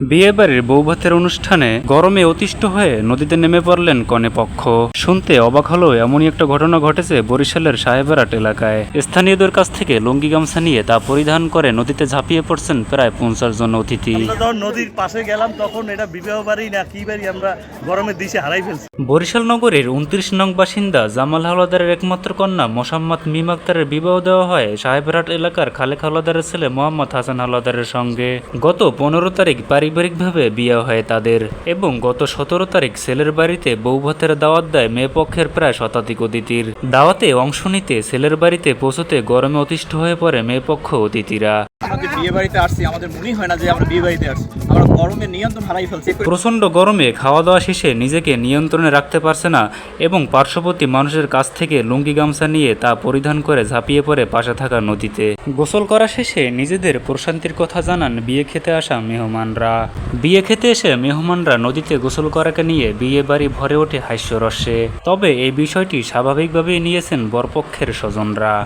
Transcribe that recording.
বিয়েবাড়ির বৌভাতের অনুষ্ঠানে গরমে অতিষ্ঠ হয়ে নদীতে নেমে পড়লেন কনেপক্ষ। শুনতে অবাক হলেও এমনই একটা ঘটনা ঘটেছে বরিশালের সাহেবেরাট এলাকায়। স্থানীয়দের কাছ থেকে লুঙ্গি গামছা নিয়ে তা পরিধান করে নদীতে ঝাঁপিয়ে পড়ছেন প্রায় 50 জন অতিথি। যখন নদীর পাশে গেলাম তখন এটা বিবাহ বাড়ি না কি বাড়ি আমরা গরমের দিশে হারাই ফেলছি। বরিশাল নগরীর 29 নং বাসিন্দা জামাল হাওলাদারের একমাত্র কন্যা মোসাম্মদ মিম আক্তারের বিবাহ দেওয়া হয় সাহেবেরাট এলাকার খালেক হাওলাদারের ছেলে মোহাম্মদ হাসান হাওলাদারের সঙ্গে। গত 15 তারিখ পারিবারিকভাবে বিয়ে হয় তাদের, এবং গত 17 তারিখ ছেলের বাড়িতে বৌভাতের দাওয়াত দেয় মেয়ে পক্ষের প্রায় শতাধিক অতিথির। দাওয়াতে অংশ নিতে ছেলের বাড়িতে পৌঁছতে গরমে অতিষ্ঠ হয়ে পড়ে মেয়ে পক্ষ অতিথিরা। আমাদের বিয়ে বাড়িতে আসছি, আমাদের মনেই হয় না যে আমরা বিয়ে বাড়িতে আসছি। আমরা গরমে নিয়ন্ত্রণ হারাই ফেলছি। প্রচণ্ড গরমে খাওয়া দাওয়া শেষে নিজেকে নিয়ন্ত্রণে রাখতে পারছে না এবং পার্শ্ববর্তী মানুষের কাছ থেকে লুঙ্গি গামছা নিয়ে তা পরিধান করে ঝাঁপিয়ে পড়ে পাশে থাকা নদীতে। গোসল করা শেষে নিজেদের প্রশান্তির কথা জানান বিয়ে খেতে আসা মেহমানরা। বিয়ে খেতে এসে মেহমানরা নদীতে গোসল করাকে নিয়ে বিয়ে বাড়ি ভরে ওঠে হাস্যরসে। তবে এই বিষয়টি স্বাভাবিকভাবেই নিয়েছেন বরপক্ষের স্বজনরা।